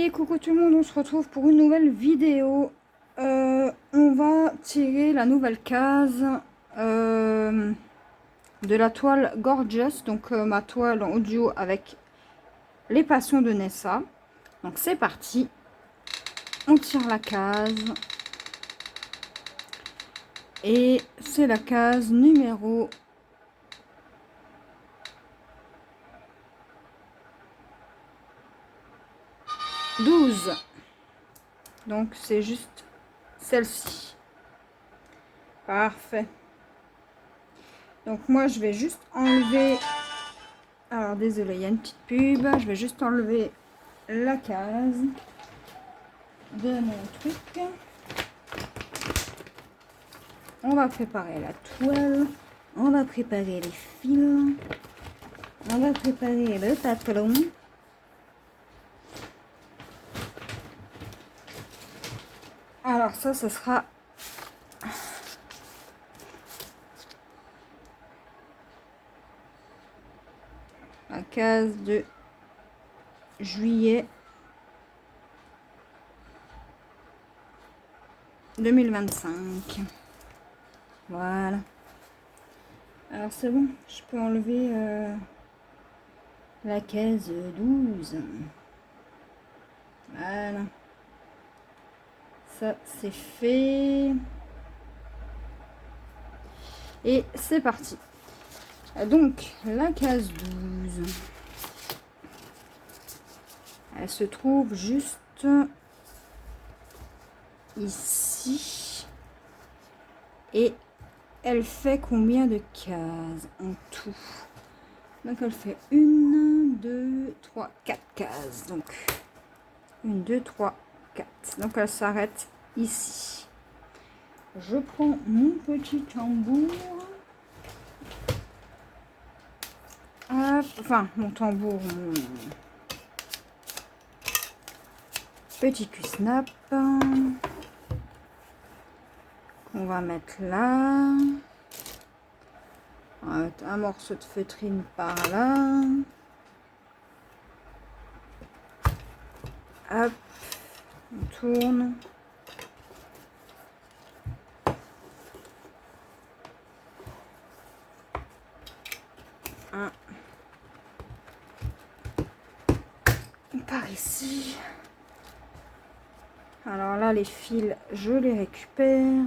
Et coucou tout le monde, on se retrouve pour une nouvelle vidéo. On va tirer la nouvelle case de la toile Gorgeous, donc ma toile en audio avec les passions de Nessa. Donc c'est parti, on tire la case. Et c'est la case numéro 12. Donc c'est juste celle-ci. Parfait. Donc moi je vais juste enlever, alors désolé, il y a une petite pub, je vais juste enlever la case de mon truc. On va préparer la toile, on va préparer les fils, on va préparer le patron. Alors ça, ce sera la case de juillet 2025. Voilà. Alors c'est bon, je peux enlever la case 12. Voilà. Ça c'est fait. Et c'est parti. Donc la case 12. Elle se trouve juste ici. Et elle fait combien de cases en tout? Donc elle fait 1, 2, 3, 4 cases. Donc 1, 2, 3, 4. Donc elle s'arrête ici. Je prends mon petit tambour. Hop, enfin mon tambour, mon petit cul-snap. On va mettre là. On va mettre un morceau de feutrine par là. Hop, on tourne. Un. Par ici. Alors là, les fils, je les récupère.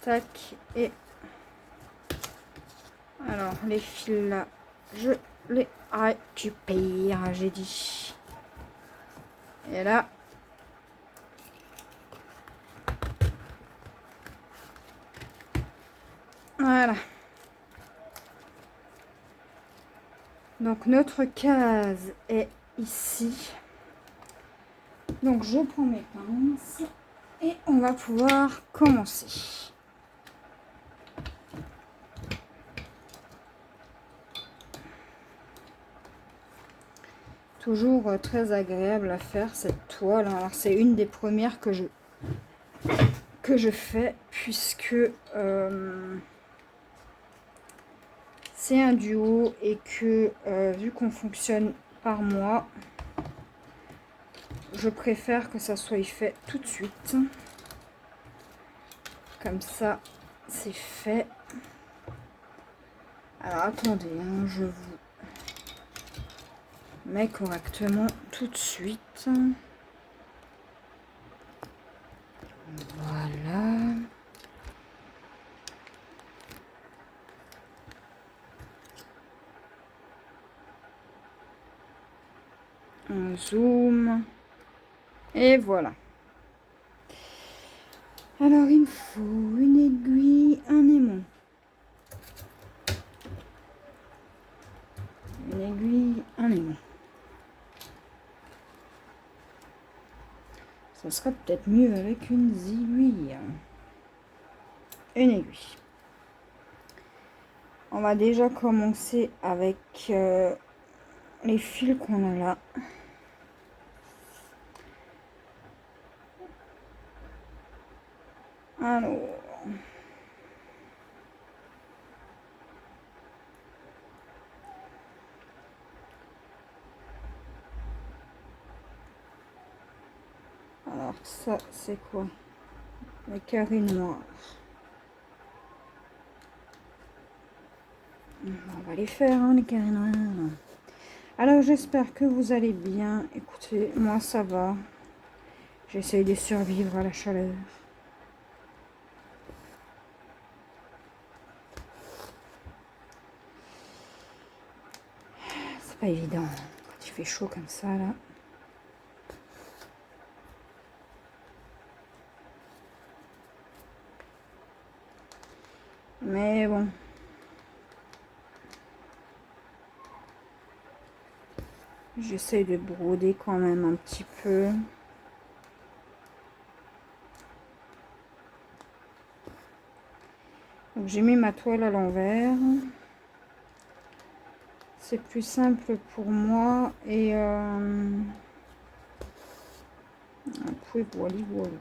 Tac, et alors les fils là, je les récupère, j'ai dit. Et là, voilà. Donc notre case est ici. Donc je prends mes pinces et on va pouvoir commencer. Toujours très agréable à faire cette toile. Alors c'est une des premières que je fais puisque c'est un duo et que vu qu'on fonctionne par mois, je préfère que ça soit fait tout de suite. Comme ça, c'est fait. Alors attendez, hein, je vous mets correctement tout de suite. Voilà. On zoome. Et voilà. Alors il me faut une aiguille, un aimant. Une aiguille, un aimant. Ça serait peut-être mieux avec une aiguille. Une aiguille. On va déjà commencer avec les fils qu'on a là. Alors, ça, c'est quoi? Le carré noir. On va les faire, hein, les carrés noirs. Alors, j'espère que vous allez bien. Écoutez, moi, ça va. J'essaye de survivre à la chaleur. C'est pas évident quand il fait chaud comme ça, là. Mais bon. J'essaye de broder quand même un petit peu. Donc j'ai mis ma toile à l'envers. C'est plus simple pour moi. Et après, voilà, voilà.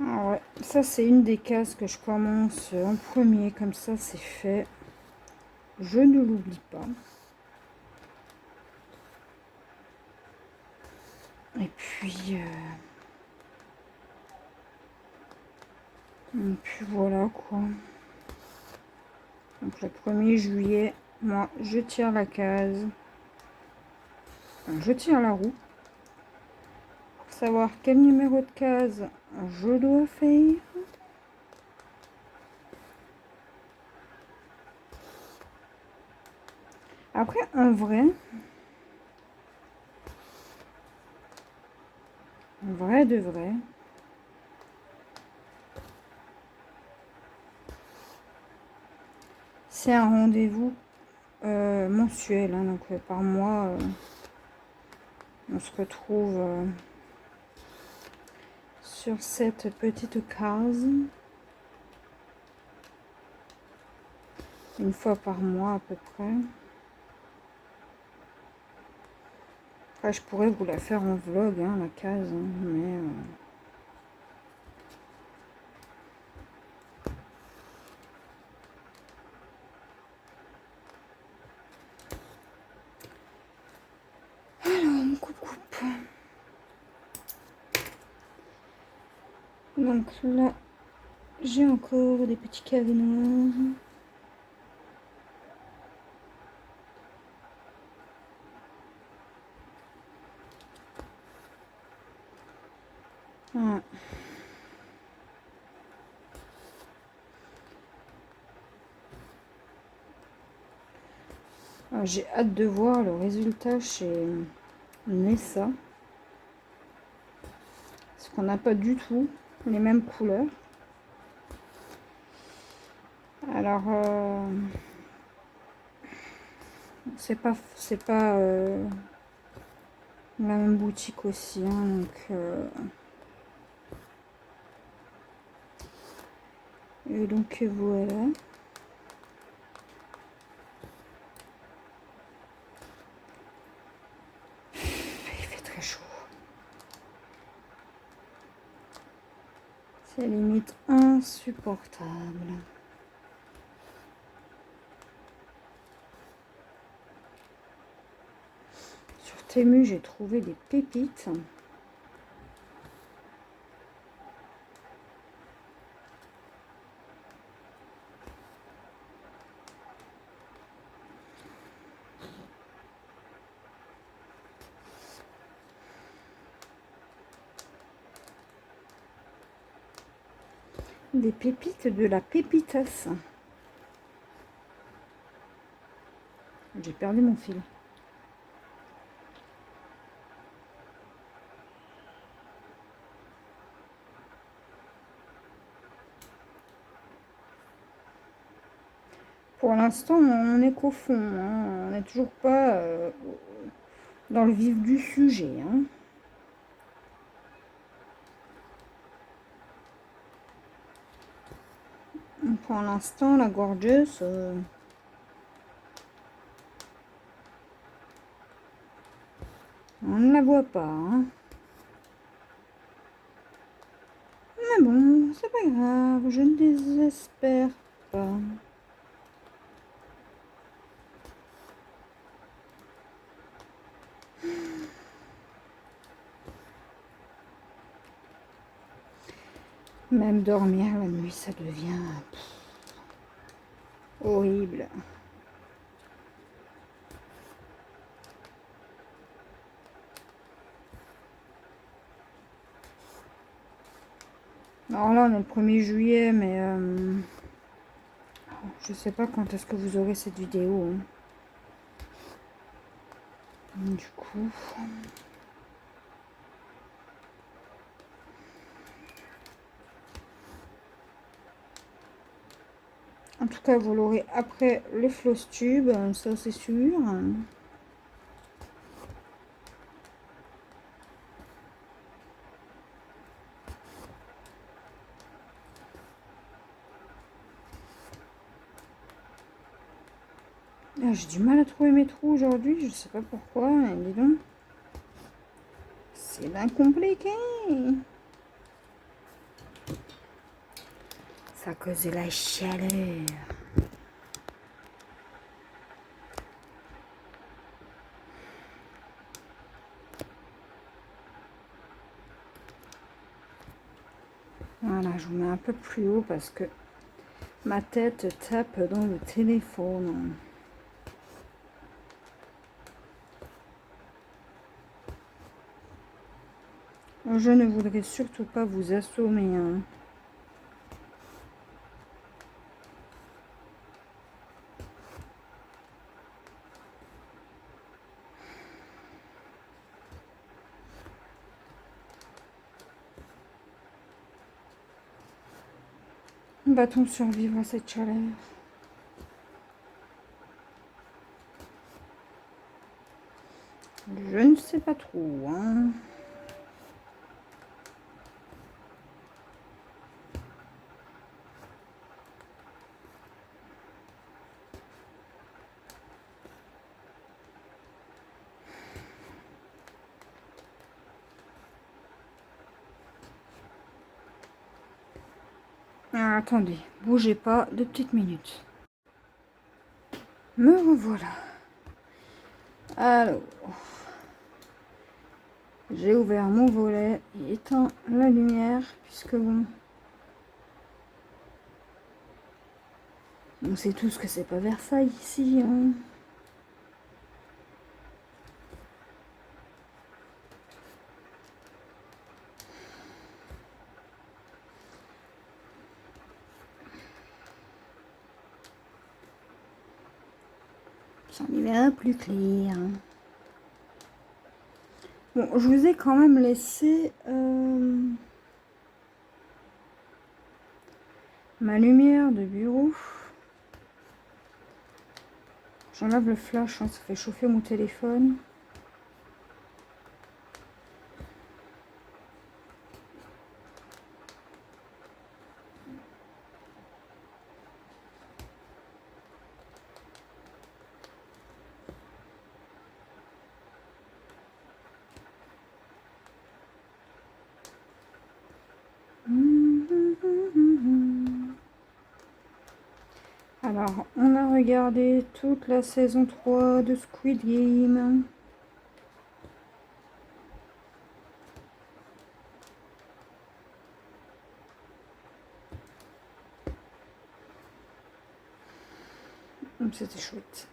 Ah ouais, ça c'est une des cases que je commence en premier, comme ça c'est fait. Je ne l'oublie pas. Et puis voilà quoi. Donc le 1er juillet, moi je tire la case. Enfin, je tire la roue. Pour savoir quel numéro de case je dois faire. Après, un vrai de vrai, c'est un rendez-vous mensuel. Hein, donc par mois, on se retrouve sur cette petite case. Une fois par mois à peu près. Après, je pourrais vous la faire en vlog, hein, la case, hein, mais... Alors, on coupe. Donc là, j'ai encore des petits carrés noirs. Voilà. J'ai hâte de voir le résultat chez Nessa. Parce qu'on n'a pas du tout les mêmes couleurs. Alors, c'est pas la même boutique aussi. Hein, donc, et donc voilà. Il fait très chaud. C'est limite insupportable. Sur Temu, j'ai trouvé des pépites. Des pépites de la Pépitas. J'ai perdu mon fil. Pour l'instant, on n'est qu'au fond, hein. On n'est toujours pas dans le vif du sujet, hein. Pour l'instant, la gorgeuse, on ne la voit pas, hein. Mais bon, c'est pas grave, je ne désespère pas. Même dormir la nuit, ça devient horrible. Alors là, on est le 1er juillet, mais je sais pas quand est-ce que vous aurez cette vidéo, hein. Du coup... En tout cas, vous l'aurez après les floss tubes, ça c'est sûr. Ah, j'ai du mal à trouver mes trous aujourd'hui, je sais pas pourquoi, mais dis donc. C'est bien compliqué. C'est à cause de la chaleur. Voilà, je vous mets un peu plus haut parce que ma tête tape dans le téléphone. Je ne voudrais surtout pas vous assommer, hein. Va-t-on survivre à cette chaleur? Je ne sais pas trop, hein. Ah, attendez, bougez pas 2 petites minutes. Me revoilà. Alors, j'ai ouvert mon volet et éteint la lumière puisque bon, on sait tous que c'est pas Versailles ici, hein. J'en ai un plus clair. Bon, je vous ai quand même laissé ma lumière de bureau. J'enlève le flash, hein, ça fait chauffer mon téléphone. Alors, on a regardé toute la saison 3 de Squid Game. C'était chouette.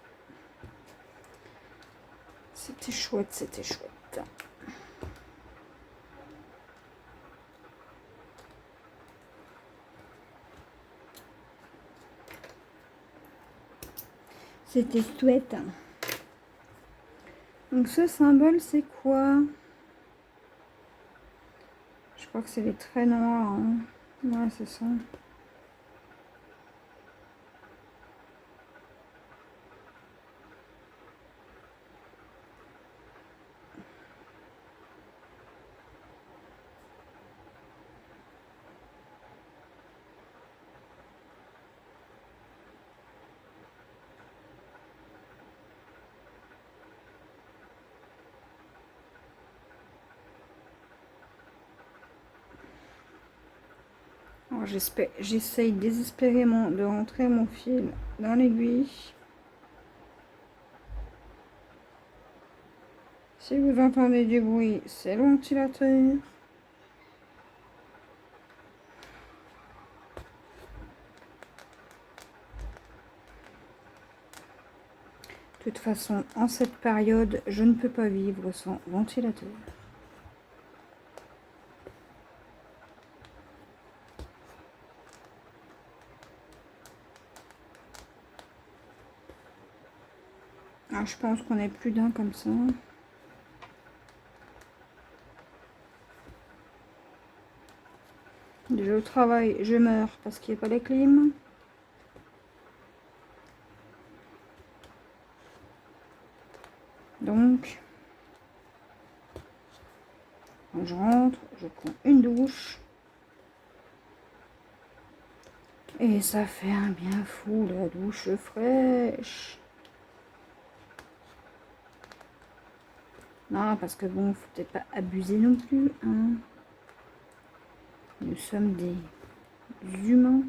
C'était chouette, c'était chouette. C'était chouette. Donc ce symbole, c'est quoi? Je crois que c'est les traits noirs, hein. Ouais, c'est ça. Alors j'essaye désespérément de rentrer mon fil dans l'aiguille. Si vous entendez du bruit, c'est le ventilateur. De toute façon, en cette période, je ne peux pas vivre sans ventilateur. Alors, je pense qu'on est plus d'un comme ça. Déjà au travail, je meurs parce qu'il n'y a pas la clim. Donc, quand je rentre, je prends une douche. Et ça fait un bien fou, la douche fraîche. Non, parce que bon, faut peut-être pas abuser non plus, hein. Nous sommes des humains.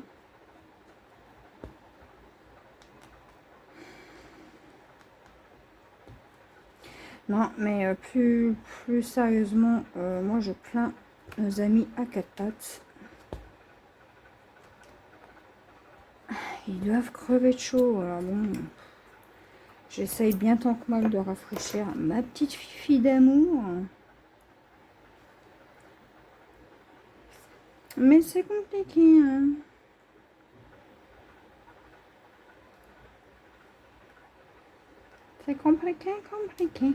Non, mais plus sérieusement, moi je plains nos amis à quatre pattes. Ils doivent crever de chaud. Alors bon, j'essaye bien tant que mal de rafraîchir ma petite fille d'amour. Mais c'est compliqué, hein. C'est compliqué, compliqué.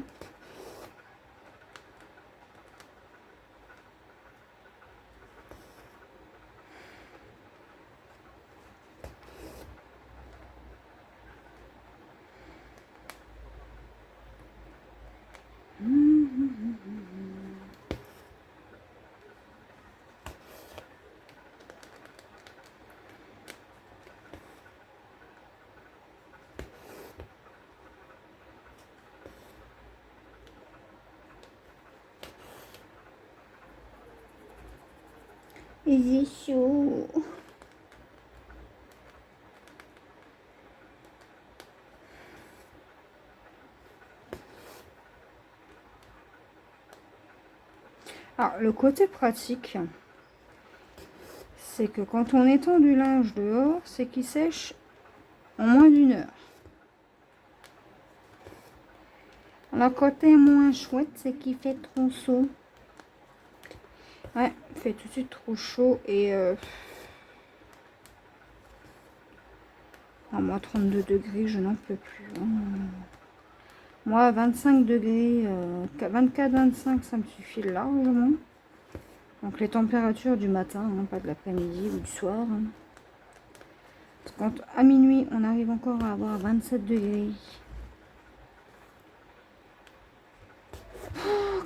Il est chaud. Alors, le côté pratique, c'est que quand on étend du linge dehors, c'est qu'il sèche en moins d'1 heure. Le côté moins chouette, c'est qu'il fait trop chaud. Ouais, il fait tout de suite trop chaud et... à moi, 32 degrés, je n'en peux plus. Hein. Moi, 25 degrés, 24-25, ça me suffit largement. Donc les températures du matin, hein, pas de l'après-midi ou du soir. Hein. Quand à minuit, on arrive encore à avoir 27 degrés.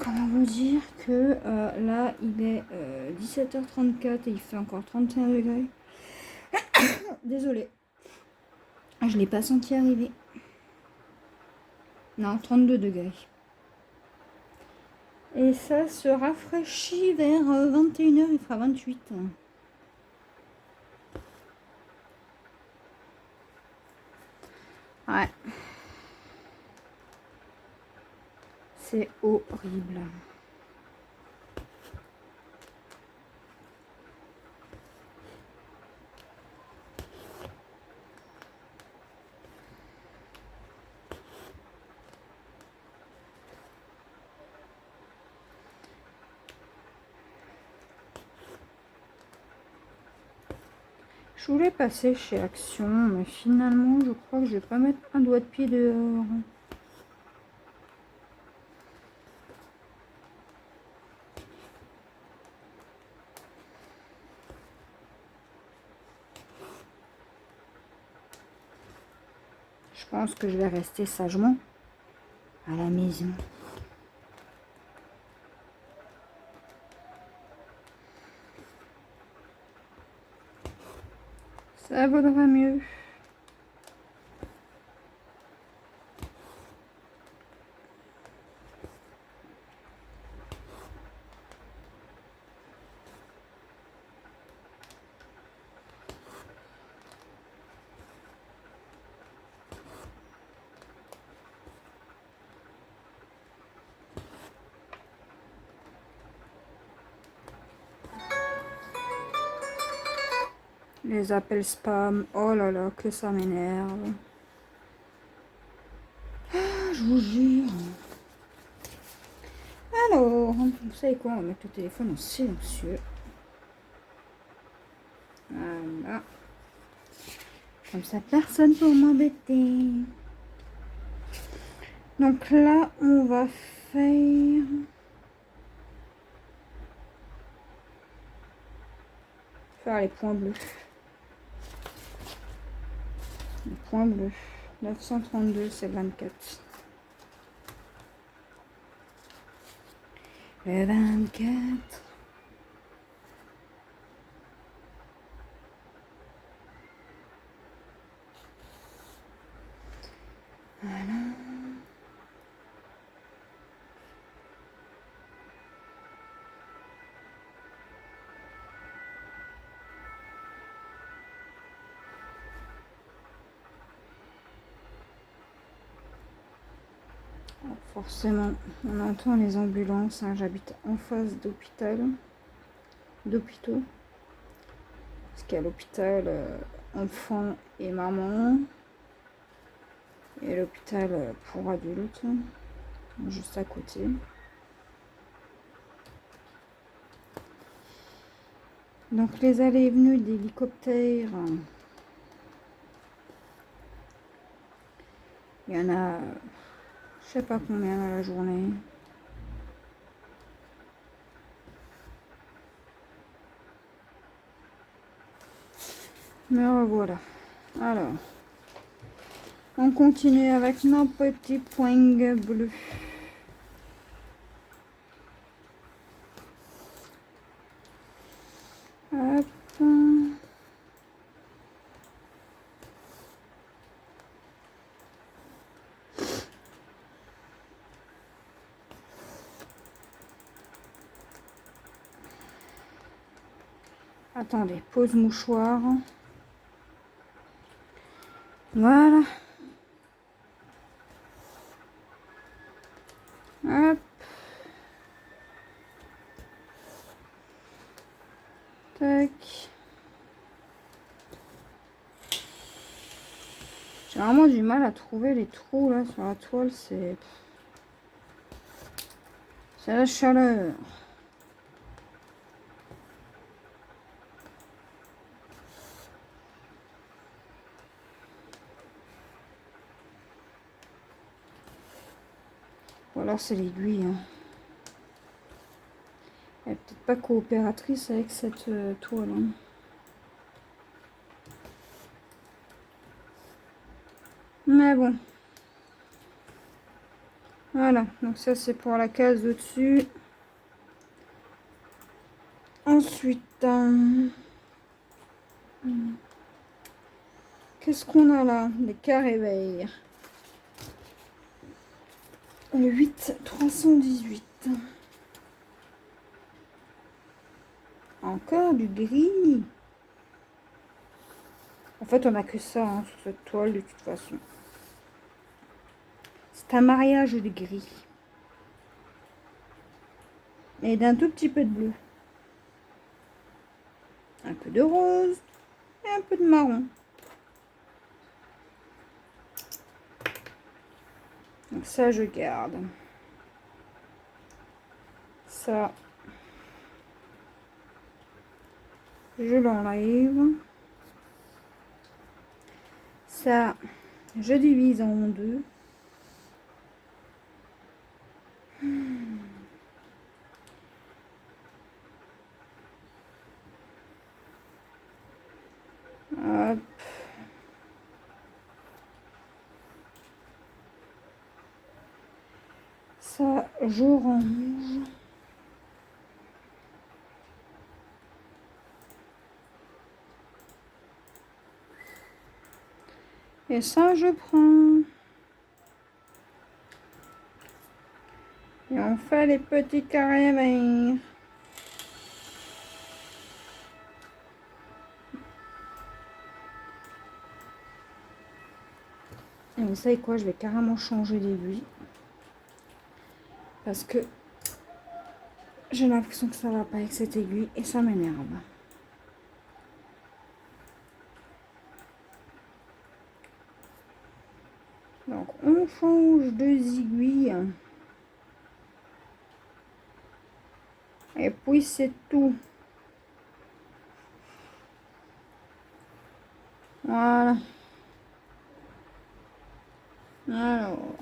Comment vous dire que là, il est 17h34 et il fait encore 31 degrés. Désolée. Je ne l'ai pas senti arriver. Non, 32 degrés. Et ça se rafraîchit vers 21h, il fera 28. Ouais. C'est horrible. Je voulais passer chez Action, mais finalement, je crois que je vais pas mettre un doigt de pied dehors. Je pense que je vais rester sagement à la maison. Ça vaudra mieux. Les appels spam. Oh là là, que ça m'énerve. Ah, je vous jure. Alors, vous savez quoi? On va mettre le téléphone en silencieux. Voilà. Comme ça, personne pour m'embêter. Donc là, on va faire les points bleus. Les points bleus. 932, c'est 24. Le 24. Voilà. Forcément, on entend les ambulances. Hein. J'habite en face d'hôpitaux. Parce qu'il y a l'hôpital enfant et maman. Et l'hôpital pour adultes, juste à côté. Donc les allées et venues d'hélicoptères, il y en a, je sais pas combien dans la journée. Mais voilà. Alors, on continue avec nos petits points bleus. Hop. Attendez, pose mouchoir. Voilà. Hop. Tac. J'ai vraiment du mal à trouver les trous là sur la toile, c'est la chaleur. Ou alors c'est l'aiguille. Hein. Elle est peut-être pas coopératrice avec cette toile. Hein. Mais bon. Voilà, donc ça c'est pour la case au-dessus. Ensuite, qu'est-ce qu'on a là? Des carrés verts. Le 8, 318. Encore du gris. En fait, on a que ça hein, sur cette toile de toute façon. C'est un mariage de gris. Et d'un tout petit peu de bleu. Un peu de rose et un peu de marron. Donc ça, je garde. Ça, je l'enlève. Ça, je divise en deux. Hop. Ça, je range. Et ça, je prends. Et on fait les petits carrés verts. Et vous savez quoi, je vais carrément changer d'aiguille. Parce que j'ai l'impression que ça va pas avec cette aiguille et ça m'énerve. Donc on change 2 aiguilles. Et puis c'est tout. Voilà. Alors.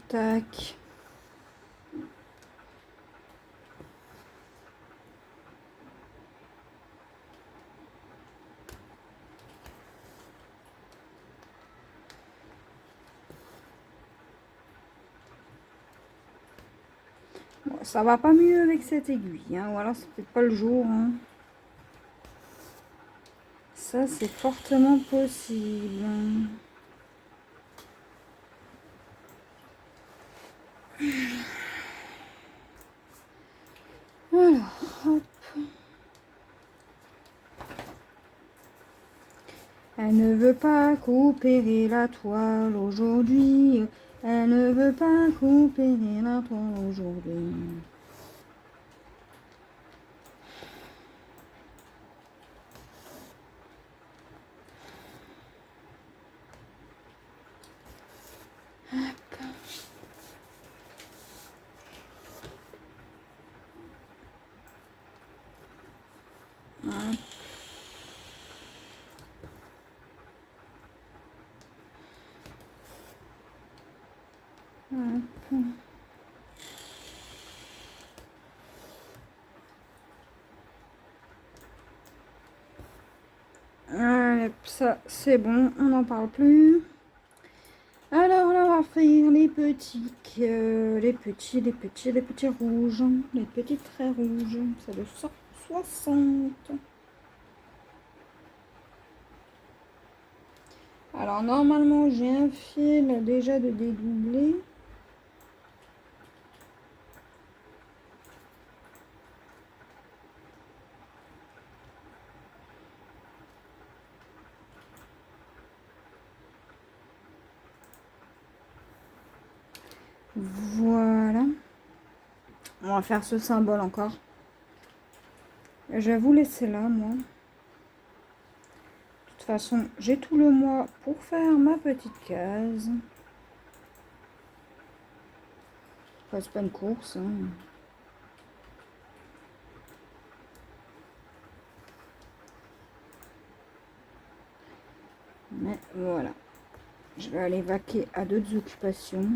Tac. Bon, ça va pas mieux avec cette aiguille, hein. Ou alors c'est peut-être pas le jour, hein. Ça c'est fortement possible. Alors, hop. Elle ne veut pas coopérer la toile aujourd'hui. Elle ne veut pas coopérer la toile aujourd'hui. Hop. Hop. Allez, ça c'est bon, on n'en parle plus. Alors là, on va faire les petits, les petits rouges, les petits traits rouges. C'est le 60. Alors normalement, j'ai un fil déjà de dédoublé. Voilà. On va faire ce symbole encore. Je vais vous laisser là, moi. De toute façon, j'ai tout le mois pour faire ma petite case. C'est pas une course, hein. Mais voilà. Je vais aller vaquer à d'autres occupations.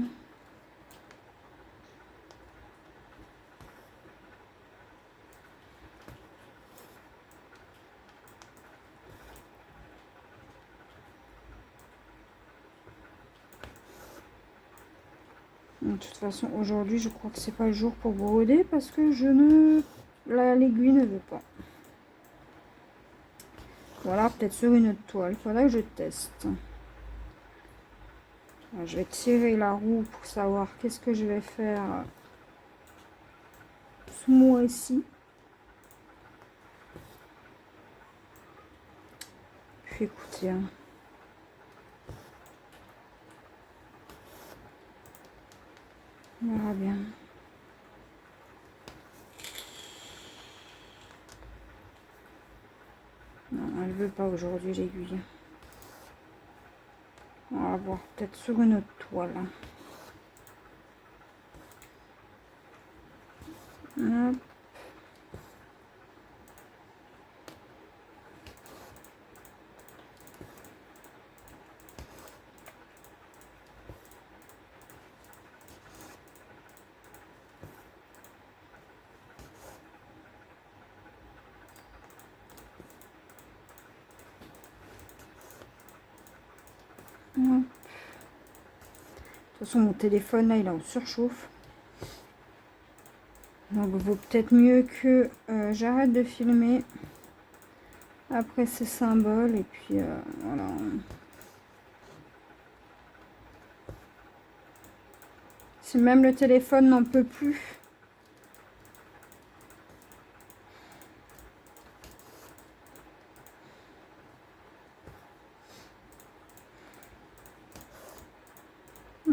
De toute façon, aujourd'hui, je crois que c'est pas le jour pour broder parce que je ne... l'aiguille ne veut pas. Voilà, peut-être sur une autre toile. Il faudra que je teste. Je vais tirer la roue pour savoir qu'est-ce que je vais faire ce mois-ci. Puis écoutez, hein. On verra bien. Non, elle veut pas aujourd'hui l'aiguille. On va voir peut-être sur une autre toile. Hop. Hop. De toute façon, mon téléphone, là, il est en surchauffe. Donc, il vaut peut-être mieux que j'arrête de filmer après ces symboles. Et puis, voilà. Si même le téléphone n'en peut plus.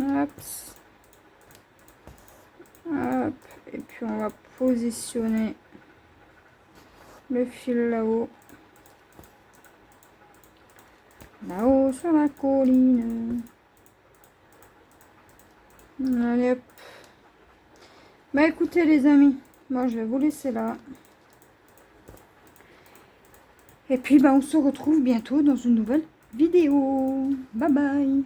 Hop. Hop. Et puis on va positionner Le fil là-haut. Là-haut sur la colline. Allez hop. Bah écoutez les amis, moi je vais vous laisser là. Et puis bah on se retrouve bientôt dans une nouvelle vidéo. Bye bye.